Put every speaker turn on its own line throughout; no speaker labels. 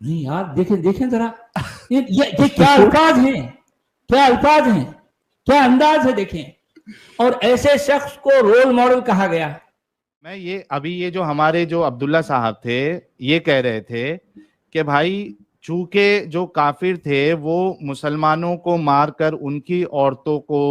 نہیں یار دیکھیں ذرا یہ کیا الفاظ ہیں، کیا الفاظ ہیں، کیا انداز ہے، دیکھیں. اور ایسے شخص کو رول ماڈل کہا گیا.
میں یہ جو ہمارے جو عبداللہ صاحب تھے یہ کہہ رہے تھے کہ بھائی چونکہ جو کافر تھے وہ مسلمانوں کو مار کر ان کی عورتوں کو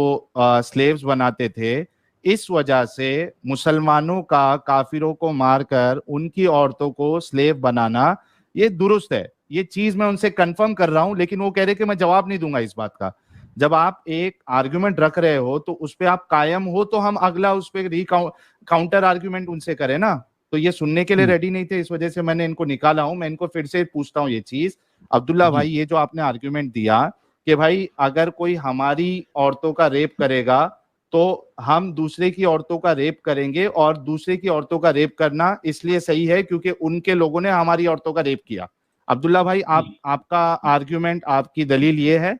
سلیوز بناتے تھے، اس وجہ سے مسلمانوں کا کافروں کو مار کر ان کی عورتوں کو سلیو بنانا یہ درست ہے. یہ چیز میں ان سے کنفرم کر رہا ہوں، لیکن وہ کہہ رہے کہ میں جواب نہیں دوں گا اس بات کا. جب آپ ایک آرگومنٹ رکھ رہے ہو تو اس پہ آپ قائم ہو تو ہم اگلا اس پہ کاؤنٹر آرگومنٹ ان سے کریں نا. تو یہ سننے کے لیے ریڈی نہیں تھے، اس وجہ سے میں نے ان کو نکالا ہوں. میں ان کو پھر سے پوچھتا ہوں یہ چیز، عبداللہ بھائی یہ جو آپ نے آرگومنٹ دیا کہ بھائی اگر کوئی ہماری عورتوں کا ریپ کرے گا تو ہم دوسرے کی عورتوں کا ریپ کریں گے، اور دوسرے کی عورتوں کا ریپ کرنا اس لیے صحیح ہے کیونکہ ان کے لوگوں نے ہماری عورتوں کا ریپ کیا. عبداللہ بھائی آپ کا آرگومنٹ، آپ کی دلیل یہ ہے؟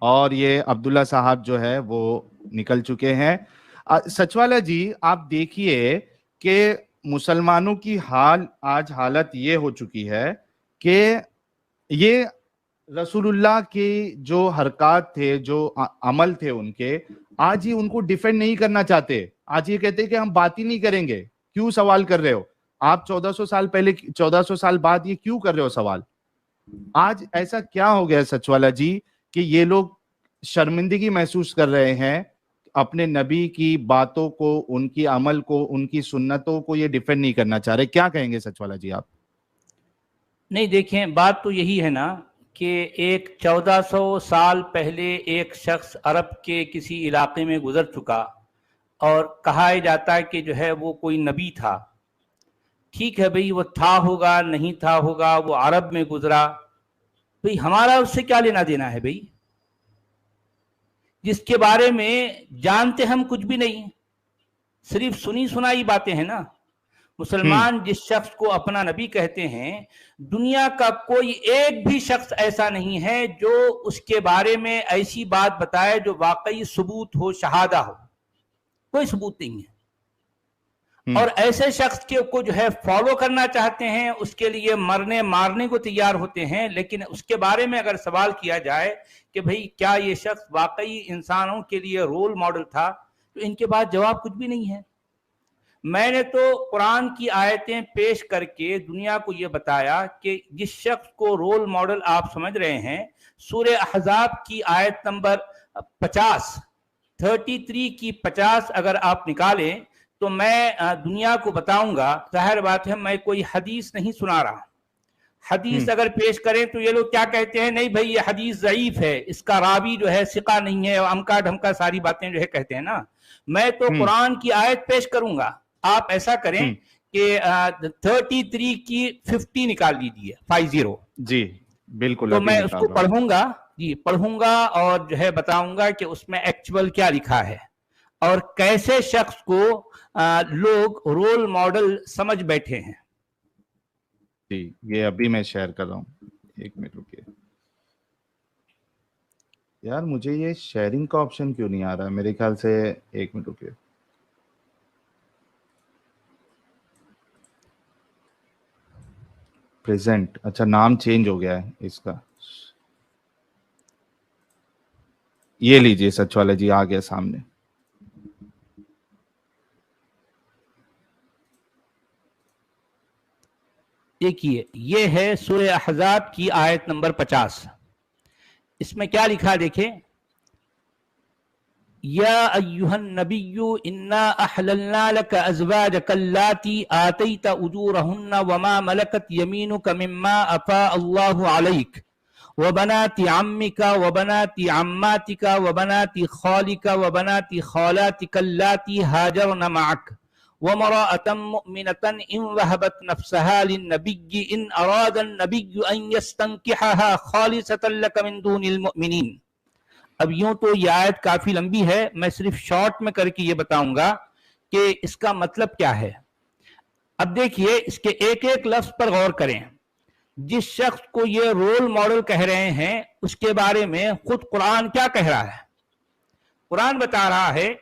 اور یہ عبداللہ صاحب جو ہے وہ نکل چکے ہیں. سچوالا جی آپ دیکھیے کہ مسلمانوں کی آج حالت یہ ہو چکی ہے کہ یہ رسول اللہ کی جو حرکات تھے، جو عمل تھے ان کے، آج یہ ان کو ڈیفینڈ نہیں کرنا چاہتے. آج یہ کہتے ہیں کہ ہم بات ہی نہیں کریں گے. کیوں سوال کر رہے ہو آپ 1400 سال پہلے، 1400 سال بعد یہ کیوں کر رہے ہو سوال؟ آج ایسا کیا ہو گیا سچوالا جی کہ یہ لوگ شرمندگی محسوس کر رہے ہیں اپنے نبی کی باتوں کو، ان کی عمل کو، ان کی سنتوں کو یہ ڈیفینڈ نہیں کرنا چاہ رہے؟ کیا کہیں گے سچوالا جی آپ؟
نہیں دیکھیں، بات تو یہی ہے نا کہ ایک 1400 سال پہلے ایک شخص عرب کے کسی علاقے میں گزر چکا اور کہا جاتا ہے کہ جو ہے وہ کوئی نبی تھا. ٹھیک ہے بھئی، وہ تھا ہوگا نہیں تھا ہوگا، وہ عرب میں گزرا، بھئی ہمارا اس سے کیا لینا دینا ہے بھئی؟ جس کے بارے میں جانتے ہم کچھ بھی نہیں، صرف سنی سنائی باتیں ہیں نا. مسلمان جس شخص کو اپنا نبی کہتے ہیں، دنیا کا کوئی ایک بھی شخص ایسا نہیں ہے جو اس کے بارے میں ایسی بات بتائے جو واقعی ثبوت ہو، شہادہ ہو. کوئی ثبوت نہیں ہے. اور ایسے شخص کو جو ہے فالو کرنا چاہتے ہیں، اس کے لیے مرنے مارنے کو تیار ہوتے ہیں. لیکن اس کے بارے میں اگر سوال کیا جائے کہ بھئی کیا یہ شخص واقعی انسانوں کے لیے رول ماڈل تھا، تو ان کے پاس جواب کچھ بھی نہیں ہے. میں نے تو قرآن کی آیتیں پیش کر کے دنیا کو یہ بتایا کہ جس شخص کو رول ماڈل آپ سمجھ رہے ہیں، سورہ احزاب کی آیت نمبر 33 کی 50 اگر آپ نکالیں تو میں دنیا کو بتاؤں گا. ظاہر بات ہے میں کوئی حدیث نہیں سنا رہا. حدیث اگر پیش کریں تو یہ لوگ کیا کہتے ہیں، نہیں بھائی یہ حدیث ضعیف ہے، اس کا راوی جو ہے ثقہ نہیں ہے، امکا ڈھمکا ساری باتیں جو ہے کہتے ہیں نا. میں تو قرآن کی آیت پیش کروں گا. آپ ایسا کریں کہ 33 کی 50 نکال لیجیے، 50.
جی بالکل،
تو میں اس کو پڑھوں گا اور جو ہے بتاؤں گا کہ اس میں ایکچوئل کیا لکھا ہے اور کیسے شخص کو لوگ رول ماڈل سمجھ بیٹھے ہیں.
جی یہ ابھی میں شیئر کر رہا ہوں، ایک منٹ رکیے یار. مجھے یہ شیئرنگ کا آپشن کیوں نہیں آ رہا ہے؟ میرے خیال سے ایک منٹ رکیے. پریزنٹ، اچھا نام چینج ہو گیا ہے اس کا. یہ لیجئے سچ والا جی، آ گیا سامنے.
دیکھیے یہ ہے سورہ احزاب کی آیت نمبر 50. اس میں کیا لکھا دیکھیں، یا ایہا النبی انا احللنا لک ازواجک اللاتی آتیت اجورہن وما ملکت یمینک مما افاء اللہ علیک وبنات عمک وبنات عماتک وبنات خالک وبنات خالاتک اللاتی ہاجرن معک ومرأة مؤمنة إن وهبت نفسها للنبي إن أراد النبي أن يستنكحها خالصة لك من دون المؤمنين. اب یوں تو یہ آیت کافی لمبی ہے، میں صرف شارٹ میں کر کے یہ بتاؤں گا کہ اس کا مطلب کیا ہے. اب دیکھیے اس کے ایک ایک لفظ پر غور کریں. جس شخص کو یہ رول ماڈل کہہ رہے ہیں اس کے بارے میں خود قرآن کیا کہہ رہا ہے؟ قرآن بتا رہا ہے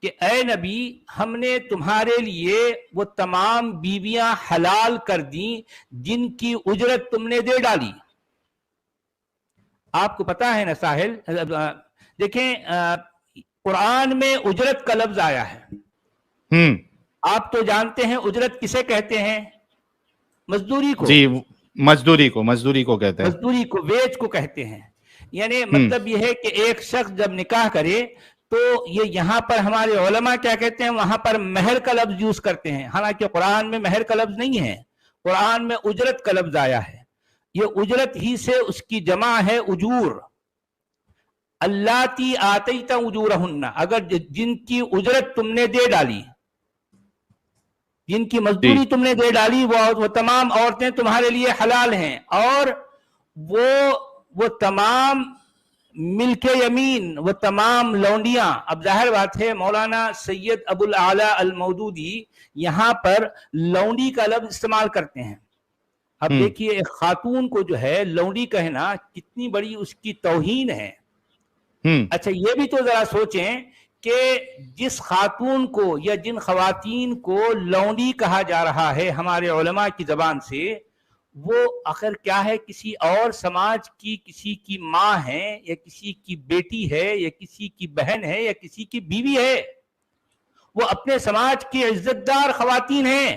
کہ اے نبی ہم نے تمہارے لیے وہ تمام بیویاں حلال کر دیں جن کی اجرت تم نے دے ڈالی. آپ کو پتا ہے نا ساحل، دیکھیں قرآن میں اجرت کا لفظ آیا ہے. آپ تو جانتے ہیں اجرت کسے کہتے ہیں؟ مزدوری کو.
جی مزدوری کو کہتے ہیں.
مزدوری کو، ویج کو کہتے ہیں. یعنی مطلب یہ ہے کہ ایک شخص جب نکاح کرے تو یہ یہاں پر ہمارے علماء کیا کہتے ہیں، وہاں پر مہر کا لفظ یوز کرتے ہیں، حالانکہ قرآن میں مہر کا لفظ نہیں ہے، قرآن میں اجرت کا لفظ آیا ہے. یہ اجرت ہی سے اس کی جمع ہے اجور. اللاتی آتیت اجورہن، اگر جن کی اجرت تم نے دے ڈالی، جن کی مزدوری تم نے دے ڈالی، وہ تمام عورتیں تمہارے لیے حلال ہیں. اور وہ تمام ملک یمین، وہ تمام لونڈیاں. اب ظاہر بات ہے مولانا سید ابو الاعلی المودودی یہاں پر لونڈی کا لفظ استعمال کرتے ہیں. اب دیکھیے ایک خاتون کو جو ہے لونڈی کہنا کتنی بڑی اس کی توہین ہے. اچھا یہ بھی تو ذرا سوچیں کہ جس خاتون کو یا جن خواتین کو لونڈی کہا جا رہا ہے ہمارے علماء کی زبان سے، وہ آخر کیا ہے؟ کسی اور سماج کی کسی کی ماں ہے، یا کسی کی بیٹی ہے، یا کسی کی بہن ہے، یا کسی کی بیوی ہے. وہ اپنے سماج کی عزت دار خواتین ہیں.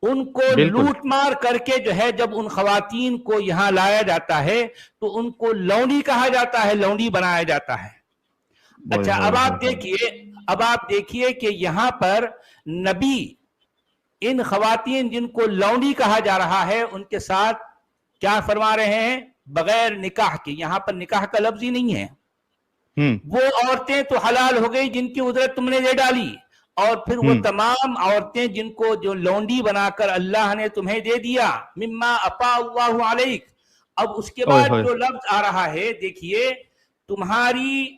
ان کو لوٹ مار کر کے جو ہے جب ان خواتین کو یہاں لایا جاتا ہے تو ان کو لونڈی کہا جاتا ہے، لونڈی بنایا جاتا ہے. اچھا اب آپ دیکھیے کہ یہاں پر نبی ان خواتین جن کو لونڈی کہا جا رہا ہے ان کے ساتھ کیا فرما رہے ہیں؟ بغیر نکاح کے. یہاں پر نکاح کا لفظ ہی نہیں ہے. وہ عورتیں تو حلال ہو گئی جن کی اجرت تم نے دے ڈالی، اور پھر وہ تمام عورتیں جن کو جو لونڈی بنا کر اللہ نے تمہیں دے دیا، مما افا اللہ علیک. اب اس کے بعد جو لفظ آ رہا ہے دیکھیے، تمہاری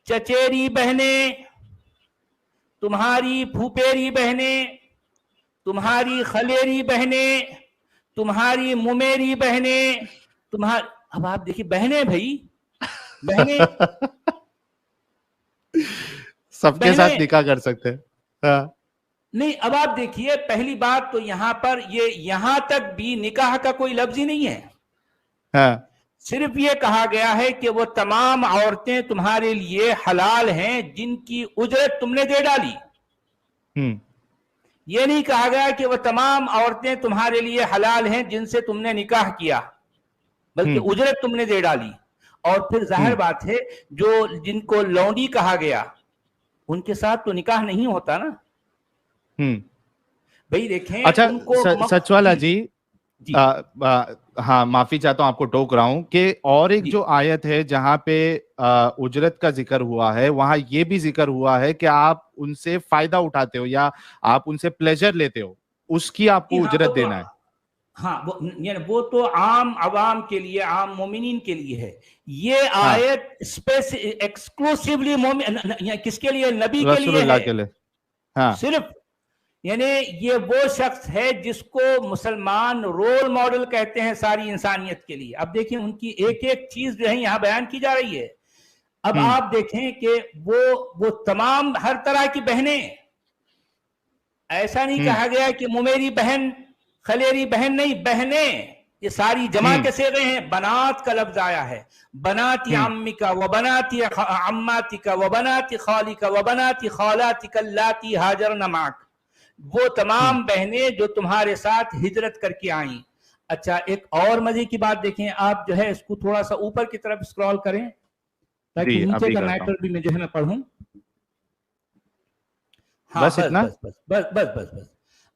چچیری بہنیں، تمہاری پھوپیری بہنیں، تمہاری خلیری بہنیں، تمہاری ممیری بہنیں، اب آپ دیکھیے بہنیں، بھائی بہنیں
سب کے ساتھ نکاح کر سکتے ہیں
نہیں. اب آپ دیکھیے پہلی بات تو یہاں پر یہ یہاں تک بھی نکاح کا کوئی لفظ ہی نہیں ہے. صرف یہ کہا گیا ہے کہ وہ تمام عورتیں تمہارے لیے حلال ہیں جن کی اجرت تم نے دے ڈالی. یہ نہیں کہا گیا کہ وہ تمام عورتیں تمہارے لیے حلال ہیں جن سے تم نے نکاح کیا، بلکہ اجرت تم نے دے ڈالی. اور پھر ظاہر بات ہے جو جن کو لونڈی کہا گیا ان کے ساتھ تو نکاح نہیں ہوتا نا بھائی. دیکھیں
اچھا
ان کو
سچ والا جی ہاں معافی چاہتا ہوں آپ کو ٹوک رہا ہوں کہ اور ایک جو آیت ہے جہاں پہ اجرت کا ذکر ہوا ہے وہاں یہ بھی ذکر ہوا ہے کہ آپ ان سے فائدہ اٹھاتے ہو یا آپ ان سے پلیجر لیتے ہو، اس کی آپ کو اجرت دینا ہے.
ہاں وہ تو عام عوام کے لیے، عام مومنین کے لیے ہے. یہ آیت ایکسکلوسیولی کس کے لیے؟ نبی کے لیے ہے صرف. یعنی یہ وہ شخص ہے جس کو مسلمان رول ماڈل کہتے ہیں ساری انسانیت کے لیے. اب دیکھیں ان کی ایک ایک چیز جو ہے یہاں بیان کی جا رہی ہے. اب آپ دیکھیں کہ وہ تمام ہر طرح کی بہنیں، ایسا نہیں کہا گیا کہ ممیری بہن، خلیری بہن، نہیں، بہنیں یہ ساری جمع کے صیغے ہیں. بنات کا لفظ آیا ہے، بناتی عمک و بناتی عماتک و بناتی خالک و بناتی خالاتک اللاتی ہاجرن معک. وہ تمام بہنیں جو تمہارے ساتھ ہجرت کر کے آئیں. اچھا ایک اور مزے کی بات دیکھیں، آپ جو ہے اس کو تھوڑا سا اوپر کی طرف اسکرال کریں تاکہ نیچے کا میٹر بھی میں جو ہے میں پڑھوں.
بس اتنا
بس.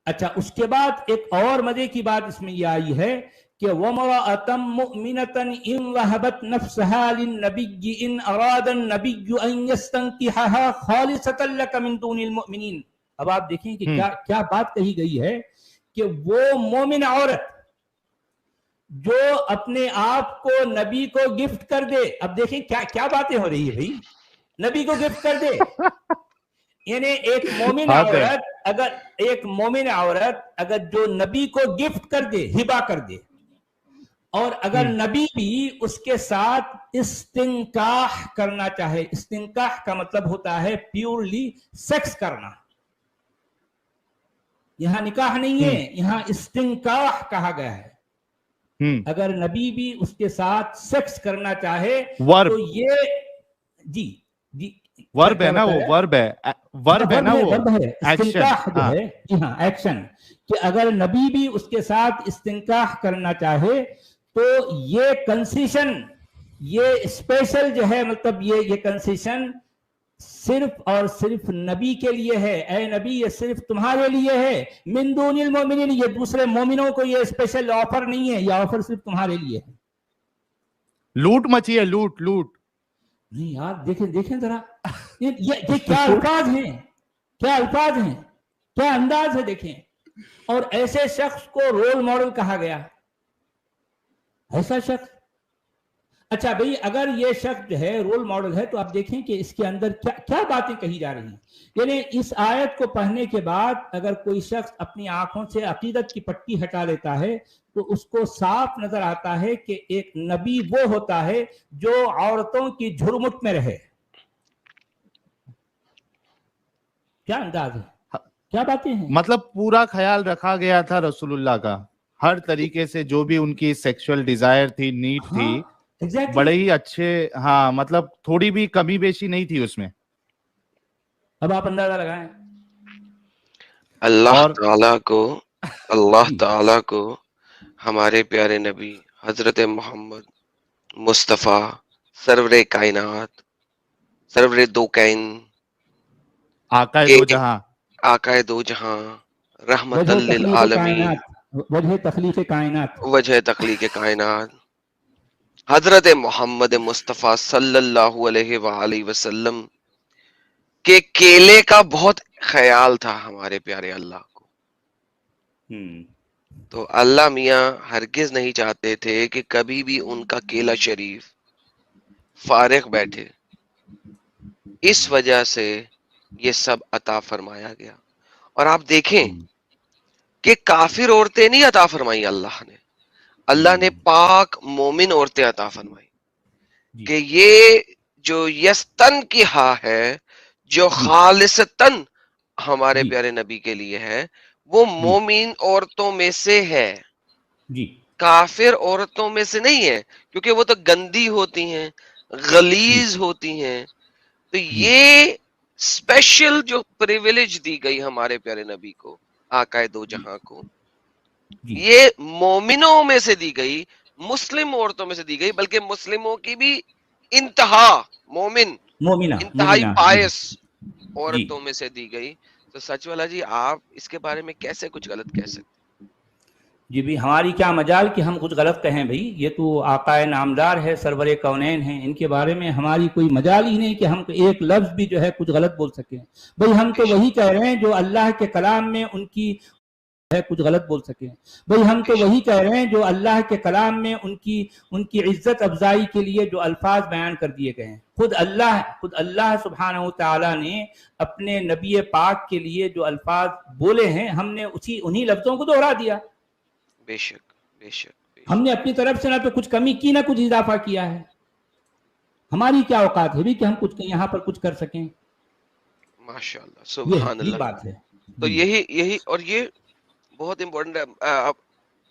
اچھا اس کے بعد ایک اور مزے کی بات اس میں یہ آئی ہے کہ وَمَرَأَةً مُؤْمِنَةً إِن وَهَبَتْ نَفْسَهَا لِلنَّبِيِّ إِنْ أَرَادَ النَّبِيُّ أَنْ يَسْتَنْكِحَهَا خَالِصَةً لَكَ مِنْ دُونِ الْمُؤْمِنِينَ. اب آپ دیکھیں کہ کیا بات کہی گئی ہے کہ وہ مومن عورت جو اپنے آپ کو نبی کو گفٹ کر دے. اب دیکھیں کیا باتیں ہو رہی ہے بھائی، نبی کو گفٹ کر دے. یعنی ایک مومن عورت اگر جو نبی کو گفٹ کر دے، ہبا کر دے، اور اگر نبی بھی اس کے ساتھ استنکاح کرنا چاہے، استنکاح کا مطلب ہوتا ہے پیورلی سیکس کرنا، یہاں نکاح نہیں ہے، یہاں استنکاح کہا گیا ہے، اگر نبی بھی اس کے ساتھ سیکس کرنا چاہے تو یہ جی
ورب ہے نا، وہ ورب ہے، ورب ہے نا، وہ
استنکاح جو ہے، جی ہاں ایکشن، کہ اگر نبی بھی اس کے ساتھ استنکاح کرنا چاہے تو یہ کنسیشن، یہ اسپیشل جو ہے، مطلب یہ کنسیشن صرف اور صرف نبی کے لیے ہے، اے نبی یہ صرف تمہارے لیے ہے، من دون المؤمنین، یہ دوسرے مومنوں کو یہ اسپیشل آفر نہیں ہے، یہ آفر صرف تمہارے لیے ہے۔
لوٹ مچی ہے، لوٹ
نہیں یار، دیکھیں ذرا یہ کیا الفاظ ہیں، کیا الفاظ ہیں، کیا انداز ہے، دیکھیں۔ اور ایسے شخص کو رول ماڈل کہا گیا، ایسا شخص، اچھا بھئی اگر یہ شخص جو ہے رول ماڈل ہے تو آپ دیکھیں کہ اس کے اندر کیا باتیں کہی جا رہی ہیں۔ یعنی اس آیت کو پڑھنے کے بعد اگر کوئی شخص اپنی آنکھوں سے عقیدت کی پٹی ہٹا لیتا ہے تو اس کو صاف نظر آتا ہے کہ ایک نبی وہ ہوتا ہے جو عورتوں کی جھرمٹ میں رہے۔ کیا انداز ہے، کیا باتیں ہیں،
مطلب پورا خیال رکھا گیا تھا رسول اللہ کا، ہر طریقے سے جو بھی ان کی سیکشل ڈیزائر تھی، نیڈ تھی، بڑے ہی اچھے، ہاں مطلب تھوڑی بھی کمی بیشی نہیں تھی اس میں۔
اب آپ اندازہ لگائیں،
اللہ تعالیٰ کو ہمارے پیارے نبی حضرت محمد مصطفیٰ سرور کائنات، سرور دو کائن، آقائے دو جہاں، رحمت للعالمین،
وجہ تخلیق کائنات،
حضرت محمد مصطفیٰ صلی اللہ علیہ وآلہ وسلم کے کیلے کا بہت خیال تھا ہمارے پیارے اللہ کو۔ تو اللہ میاں ہرگز نہیں چاہتے تھے کہ کبھی بھی ان کا کیلا شریف فارغ بیٹھے، اس وجہ سے یہ سب عطا فرمایا گیا۔ اور آپ دیکھیں کہ کافر عورتیں نہیں عطا فرمائی اللہ نے پاک مومن عورتیں عطا فرمائی، کہ یہ جو یستن کی ہا ہے، جو خالصتاً ہمارے پیارے نبی کے لیے ہے، وہ مومن عورتوں میں سے ہے، کافر عورتوں میں سے نہیں ہے، کیونکہ وہ تو گندی ہوتی ہیں، غلیظ ہوتی ہیں۔ تو یہ اسپیشل جو پریویلیج دی گئی ہمارے پیارے نبی کو، آقائے دو جہاں کو، یہ مومنوں میں سے دی گئی، مسلم عورتوں میں سے دی گئی، بلکہ مسلموں کی بھی انتہا مومن، انتہائی پائس عورتوں میں سے دی گئی۔ تو سچ والا جی، آپ اس کے بارے میں کیسے کچھ غلط کہہ سکتے؟
جی بھی ہماری کیا مجال کہ ہم کچھ غلط کہیں بھئی، یہ تو آقائے نامدار ہے، سرور کونین ہیں، ان کے بارے میں ہماری کوئی مجال ہی نہیں کہ ہم ایک لفظ بھی جو ہے کچھ غلط بول سکیں۔ بھئی ہم تو وہی کہہ رہے ہیں جو اللہ کے کلام میں ان کی ہے کچھ غلط بول سکیں۔ بھئی ہم تو وہی کہہ رہے ہیں جو اللہ کے کلام میں ان کی عزت افزائی کے لیے جو الفاظ بیان کر دیے گئے ہیں۔ خود اللہ سبحانہ وتعالی نے اپنے نبی پاک کے لیے جو الفاظ بولے ہیں، ہم نے انہی لفظوں کو دوہرا دیا۔
بے شک
ہم نے اپنی طرف سے نہ تو کچھ کمی کی نہ کچھ اضافہ کیا ہے۔ ہماری کیا اوقات ہے بھی کہ ہم کچھ یہاں پر کچھ کر سکیں؟
ماشاءاللہ، سبحان اللہ۔
بات ہے
تو یہی اور یہ بہت امپورٹنٹ ہے۔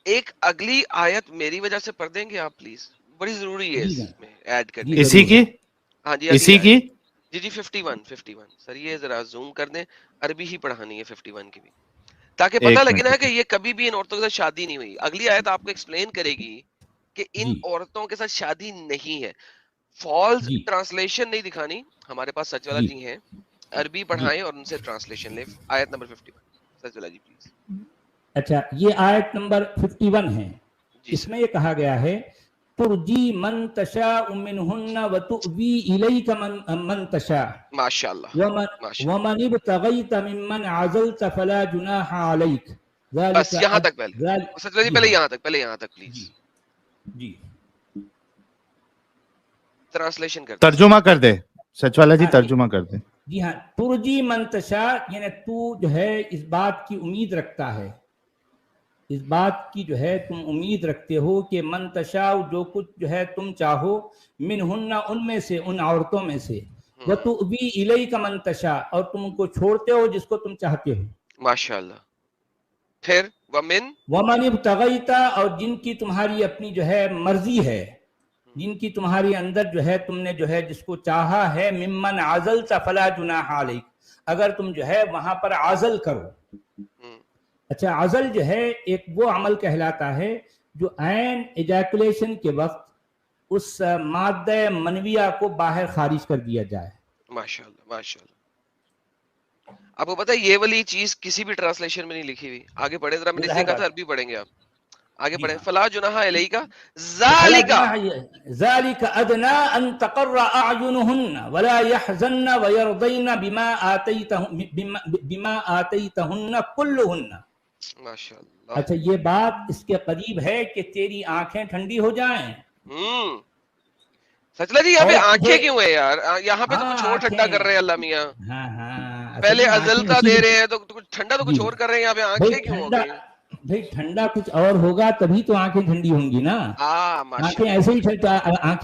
ایک اگلی آیت میری وجہ سے پڑھ دیں گے آپ پلیز، بڑی ضروری ہے اس میں ایڈ کرنے،
اسی کی،
ہاں جی
اسی کی
جی 51 سر، یہ ذرا زوم کر دیں، عربی ہی پڑھانی ہے 51 کی بھی، تاکہ پتہ لگے نا کہ یہ کبھی بھی ان عورتوں کے ساتھ شادی نہیں ہوئی۔ اگلی آیت آپ کو ایکسپلین کرے گی کہ ان عورتوں کے ساتھ شادی نہیں ہے۔ فالس ٹرانسلیشن نہیں دکھانی، ہمارے پاس سچ والا جی ہیں، عربی پڑھائیں اور ان سے ٹرانسلیشن لیں۔ آیت نمبر 51 سچ والا جی پلیز۔
اچھا، یہ آیت نمبر 51 ہے، اس میں یہ کہا گیا ہے ترجی من تشاء منہن وتؤوی الیک من تشاء
ماشاءاللہ
ومن ابتغیت ممن عزلت فلا جناح علیک۔
بس یہاں تک پہلے یہاں تک پلیز
جی
ٹرانسلیشن کر
ترجمہ کر دے سچ والا جی، ترجمہ کر دے۔
جی ہاں، ترجی من تشاء یعنی تو جو ہے اس بات کی امید رکھتا ہے اس بات کی جو ہے تم امید رکھتے ہو کہ من تشاء جو کچھ جو ہے تم چاہو منہن ان میں سے ان عورتوں میں سے وتؤوی الیک من تشاء اور تم ان کو چھوڑتے ہو جس کو تم چاہتے ہو
ماشاءاللہ. پھر
ومن ابتغیت اور جن کی تمہاری اپنی جو ہے مرضی ہے جن کی تمہاری اندر جو ہے تم نے جو ہے جس کو چاہا ہے ممن عزلت فلا جناح علیک اگر تم جو ہے وہاں پر عزل کرو. اچھا عزل جو ہے ایک وہ عمل کہلاتا ہے جو عین ایجیکولیشن کے وقت اس مادہ منویہ کو باہر خارج کر دیا جائے.
ماشاءاللہ ماشاءاللہ. آپ کو پتہ ہے یہ والی چیز کسی بھی ٹرانسلیشن میں نہیں لکھی ہوئی. آگے پڑھیں ذرا, میں نے اس لیے کہا تھا عربی پڑھیں گے آپ. آگے پڑھیں. فلا جناح علیک
ذالک ادنی ان تقر اعینہن ولا يحزن ويرضین بما آتیتہن کلہن.
ماشاءاللہ.
اچھا یہ بات اس کے قریب ہے کہ تیری آنکھیں ٹھنڈی ہو جائیں.
سچلا جی یہاں پہ آنکھیں کیوں ہیں یار؟ یہاں پہ تو کچھ اور ٹھنڈا کر رہے ہیں اللہ میاں. پہلے ازلتا دے رہے ہیں تو کچھ ٹھنڈا تو کچھ اور کر رہے ہیں. یہاں پہ آنکھیں کیوں ہو گئی؟
بھائی ٹھنڈا کچھ اور ہوگا تبھی تو آنکھیں ٹھنڈی ہوں گی نا. آنکھیں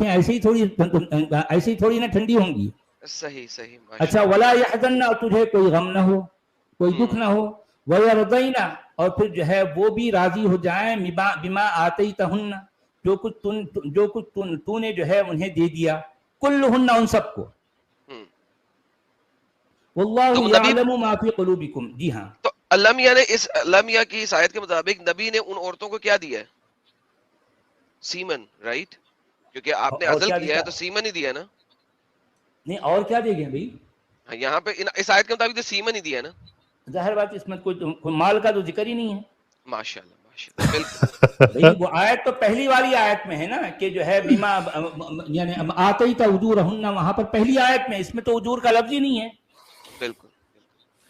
ایسے ہی تھوڑی نہ ٹھنڈی ہوں گی.
صحیح صحیح.
اچھا ولا يحزن اور تجھے کوئی غم نہ ہو کوئی دکھ نہ ہو. ويرضين اور پھر جو ہے وہ بھی راضی ہو جائیں بما آتیتہن جو کچھ تو نے جو ہے انہیں دے دیا. کلہن ان سب کو. واللہ یعلم ما فی قلوبکم. جی ہاں
تو اللہ میاں نے اللہ میاں کی اس آیت کے مطابق نبی نے ان عورتوں کو کیا دیا ہے؟ سیمن. رائٹ. کیونکہ آپ نے عزل کیا ہے تو سیمن ہی دیا نا.
نہیں اور کیا دے گئے بھائی؟
یہاں پہ اس آیت کے مطابق تو سیمن ہی دیا نا. ظاہر
بات اس میں کوئی مال کا تو ذکر ہی نہیں ہے.
ماشاءاللہ ماشاءاللہ. بالکل.
وہ آیت تو پہلی والی آیت میں ہے نا کہ جو ہے بیما یعنی آتیت اجورہن وہاں پر پہلی آیت میں. اس میں تو اجور کا لفظ ہی نہیں ہے.
بالکل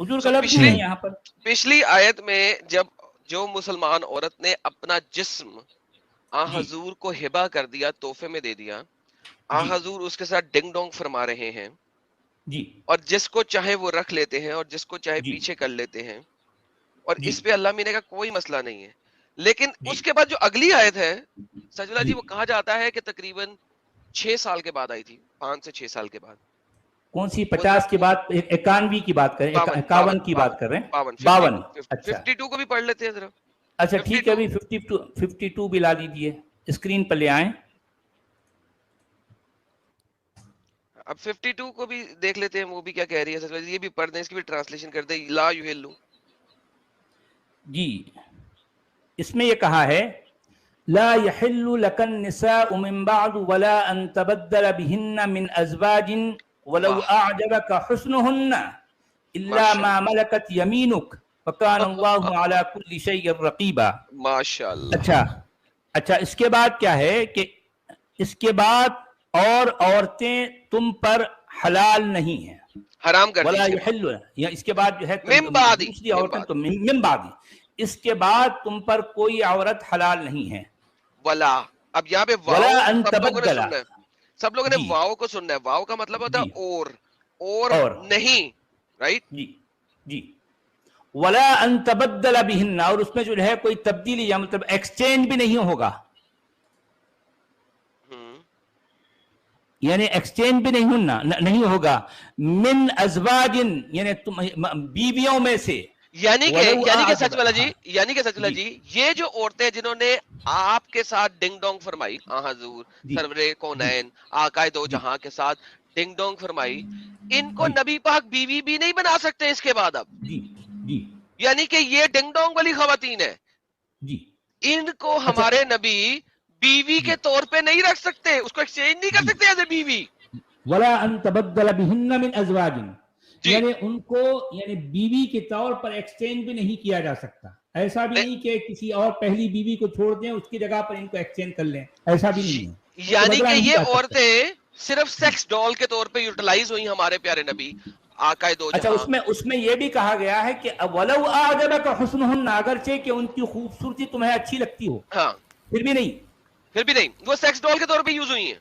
اجور کا لفظ نہیں ہے یہاں پر.
پچھلی آیت میں جب جو مسلمان عورت نے اپنا جسم حضور کو ہبہ کر دیا, تحفے میں دے دیا, حضور اس کے ساتھ ڈنگ ڈونگ فرما رہے ہیں
جی,
اور جس کو چاہے وہ رکھ لیتے ہیں اور جس کو چاہے پیچھے کر لیتے ہیں, اور اس پہ اللہ مینے کا کوئی مسئلہ نہیں ہے. لیکن اس کے بعد جو اگلی آیت ہے سجدہ جی, وہ کہا جاتا ہے کہ تقریباً 6 سال کے بعد آئی تھی, 5 سے 6 سال کے بعد.
کون سی 50 کے بعد 91 کی بات کریں, 51 کی بات کر رہے ہیں, 52.
52 کو بھی پڑھ لیتے ہیں ذرا.
اچھا ٹھیک ہے, ابھی 52 بھی لا دیجئے, اسکرین پر لے آئیں.
اب 52 کو بھی دیکھ لیتے ہیں وہ بھی کیا کہہ رہی ہے. یہ بھی پڑھ دیں, اس کی بھی ٹرانسلیشن کر دیں. لا یحلو.
جی اس میں یہ کہا ہے لا يحل لك النساء من بعد ولا ان تبدل بهن من ازواج ولو اعجبك حسنهن الا ما ملكت يمينك وكان الله على كل شيء رقيبا.
ماشاءاللہ.
اچھا اس کے بعد کیا ہے کہ اس کے بعد اور عورتیں تم پر حلال نہیں ہیں,
حرام کر
ولا يحل, یا اس کے بعد جو ہے دوسری عورتیں تو من بعد, اس کے بعد تم پر کوئی عورت حلال نہیں ہے.
ولا, اب یہاں پہ واو سب لوگوں نے واو کو سننا ہے. واو کا مطلب ہوتا ہے اور نہیں. رائٹ
جی جی. ولا ان تبدل بهن, اور اس میں جو ہے کوئی تبدیلی یا مطلب ایکسچینج بھی نہیں ہوگا, یعنی ایکسچینج بھی نہیں ہوگا. من ازواج یعنی بیویوں میں سے.
یعنی کہ سچ والا جی یہ جو عورتیں جنہوں نے آپ کے ساتھ ڈنگ ڈونگ فرمائی, حضور سرور کونین آقائے دو جہاں کے ساتھ ڈنگ ڈونگ فرمائی, ان کو نبی پاک بیوی بھی نہیں بنا سکتے اس کے بعد. اب یعنی کہ یہ ڈنگ ڈونگ والی خواتین ہے, ان کو ہمارے نبی بیوی کے طور پہ نہیں رکھ سکتے, اس کو ایکسچینج نہیں کر سکتے ایز اے بیوی.
ولا ان تبدل بهن من ازواج, یعنی ان کو یعنی بیوی کے طور پر ایکسچینج بھی نہیں کیا جا سکتا. ایسا بھی نہیں کہ کسی اور پہلی بیوی کو چھوڑ دیں اس کی جگہ پر ان کو ایکسچینج کر لیں, ایسا بھی نہیں ہے.
یعنی کہ یہ عورتیں صرف سیکس ڈال کے طور پہ یوٹیلائز ہوئی ہمارے پیارے نبی آقائے دو جہاں.
اچھا اس میں یہ بھی کہا گیا ہے کہ ولو اعجبک حسنہن, اگرچہ کہ ان کی خوبصورتی تمہیں اچھی لگتی ہو,
ہاں
پھر بھی نہیں
وہ سیکس ڈال کے طور پہ یوز ہوئی ہیں.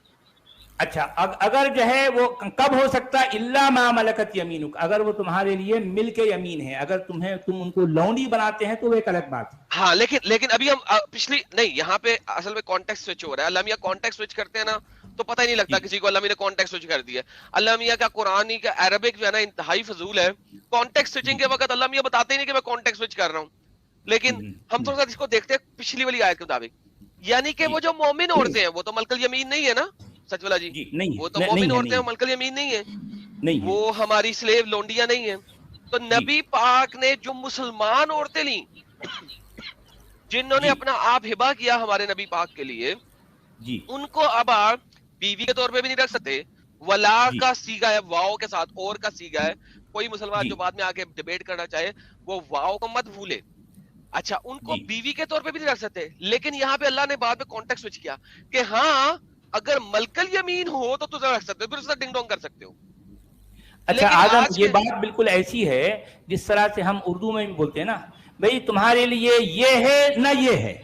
اچھا اگر جو ہے وہ کب ہو سکتا ہے؟ الا ما ملکت یمینک، اگر وہ تمہارے لیے ملک یمین ہے، اگر تم ان کو لونڈی بناتے ہیں تو وہ ایک الگ بات ہے.
ہاں لیکن ابھی ہم پچھلی نہیں، یہاں پہ اصل میں کانٹیکسٹ سوئچ ہو رہا ہے. اللہ میاں کانٹیکسٹ سوئچ کرتے ہیں نا تو پتہ ہی نہیں لگتا کسی کو اللہ میاں نے کانٹیکسٹ سوئچ کر دیا. اللہ میاں کا قرآن کا عربک جو ہے نا انتہائی فضول ہے. کانٹیکسٹ سوئچنگ کے وقت اللہ میاں بتاتے ہی نہیں کہ میں کانٹیکسٹ سوئچ کر رہا ہوں. لیکن ہم تھوڑا سا اس کو دیکھتے ہیں پچھلی والی آیت کے مطابق، یعنی کہ وہ جو مومن عورتیں ہیں وہ تو ملک الیمین نہیں ہے نا سچ والا جی، وہ تو مومن عورتیں ہیں، ملک الیمین نہیں ہے، وہ ہماری سلیو لونڈیاں نہیں ہیں. تو نبی پاک نے جو مسلمان عورتیں لیں جنہوں نے اپنا آپ ہبا کیا ہمارے نبی پاک کے لیے، ان کو اب آپ بیوی کے طور پہ بھی نہیں رکھ سکتے. ولا کا سیگا ہے، واؤ کے ساتھ اور کا سیگا ہے. کوئی مسلمان جو بعد میں آ کے ڈیبیٹ کرنا چاہے وہ واؤ کو مت بھولے. اچھا ان کو بیوی کے طور پہ بھی نہیں رکھ سکتے، لیکن یہاں پہ اللہ نے بعد میں کانٹیکٹ سوئچ کیا کہ ہاں اگر ملکل یمین ہو تو تجھے رکھ سکتے ہو، پھر اس سے ڈنگ ڈونگ کر سکتے ہو.
اچھا آدم یہ بات بالکل ایسی ہے جس طرح سے ہم اردو میں بھی بولتے ہیں نا، بھئی تمہارے لیے یہ ہے نہ یہ ہے،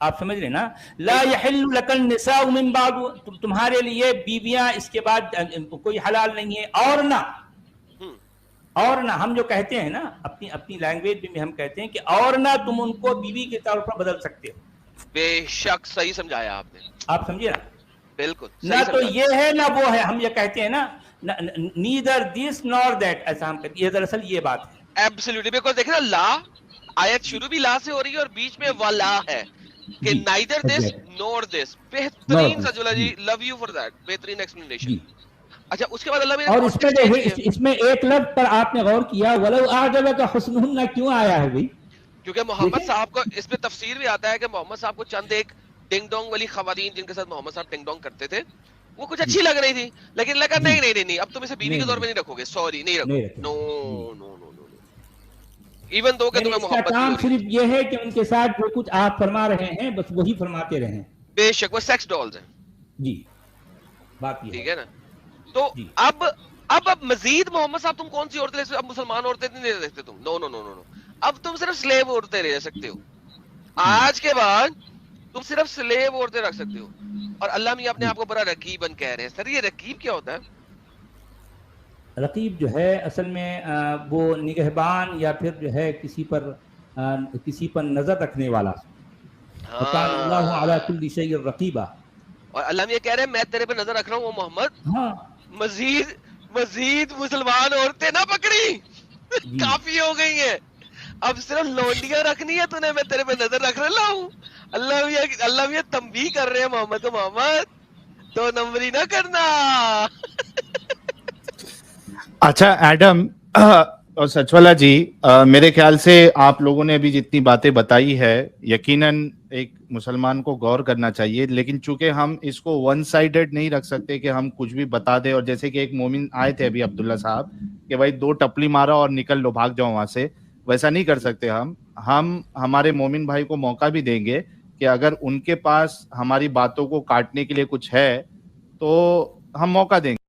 آپ سمجھ رہے نا. لا یحل لک النساء من بعد، تمہارے لیے بیویاں اس کے بعد کوئی حلال نہیں ہے. اور نہ ہم جو کہتے ہیں نا اپنی لینگویج میں ہم کہتے ہیں کہ اور نہ تم ان کو بیوی کے طور پر بدل سکتے ہو.
بے شک صحیح سمجھایا آپ نے،
آپ سمجھے نا.
بالکل
نہ تو یہ ہے نہ وہ ہے، ہم یہ کہتے ہیں نا نیدر دس نور دیٹ، ایسا ہم کہتے ہیں. یہ دراصل یہ بات ہے.
ایبسلیوٹلی، بیکاز دیکھیں نا لا آیت شروع بھی لا سے ہو رہی ہے اور بیچ میں ولا ہے کہ نائدر دس نور دس. بہترین سجولہ جی، لو یو فار دیٹ، بہترین ایکسپلینیشن. اچھا اس کے بعد اللہ
اور اس میں ایک لفظ پر آپ نے غور کیا، وَلَوْ أَعْجَبَكَ حُسْنُهُنَّ کیوں آیا ہے بھئی؟
کیونکہ محمد صاحب کو اس میں تفسیر بھی آتا ہے کہ محمد صاحب کو چند ایک ڈنگ ڈونگ والی خواتین جن کے ساتھ محمد صاحب ڈنگ ڈونگ کرتے تھے وہ کچھ اچھی لگ رہی تھی، لیکن لگا نہیں اب تم اسے بیوی کے طور پہ نہیں رکھو گے، سوری نہیں رکھو. نو ایون دو کہ تمہیں محبت
کام صرف یہ ہے کہ ان کے ساتھ جو کچھ آپ فرما رہے ہیں بس وہی فرماتے رہیں.
بے شک وہ سیکس ڈالز ہیں.
جی بات یہ
ٹھیک ہے نا. تو اب مزید محمد صاحب تم کون سی عورتیں لے سکتے؟ اب مسلمان عورتیں نہیں لے سکتے تم. نو اب تم صرف سلیو عورتیں لے سکتے ہو. آج کے بعد تم صرف سلیو عورتیں رکھ سکتے ہو. اور اللہ میاں اپنے آپ کو بڑا رقیبن کہہ رہے ہیں. سر یہ رقیب کیا ہوتا ہے؟
رقیب جو ہے اصل میں وہ نگہبان یا پھر جو ہے کسی پر نظر رکھنے والا. وَكَانَ اللَّهُ عَلَى كُلِّ شَيْءٍ رَقِيبًا.
اور اللہ میاں کہہ رہے ہیں میں تیرے پہ نظر رکھ رہا ہوں وہ محمد. مزید مسلمان عورتیں نہ پکڑی، کافی ہو گئی ہیں، اب صرف لونڈیاں رکھنی ہے تو نے، میں تیرے پہ نظر رکھ رہا ہوں. اللہ میاں تنبیہ کر رہے ہیں محمد کو، محمد تو نمبری نہ کرنا.
اچھا ایڈم اور سچوالا جی، میرے خیال سے آپ لوگوں نے ابھی جتنی باتیں بتائی ہے یقیناً ایک مسلمان کو غور کرنا چاہیے، لیکن چونکہ ہم اس کو ون سائیڈڈ نہیں رکھ سکتے کہ ہم کچھ بھی بتا دیں. اور جیسے کہ ایک مومن آئے تھے ابھی عبداللہ صاحب کہ بھائی 2 ٹپلی مارا اور نکل لو، بھاگ جاؤ وہاں سے، ویسا نہیں کر سکتے. ہم ہمارے مومن بھائی کو موقع بھی دیں گے کہ اگر ان کے پاس ہماری باتوں کو کاٹنے کے لیے کچھ ہے تو ہم موقع دیں گے.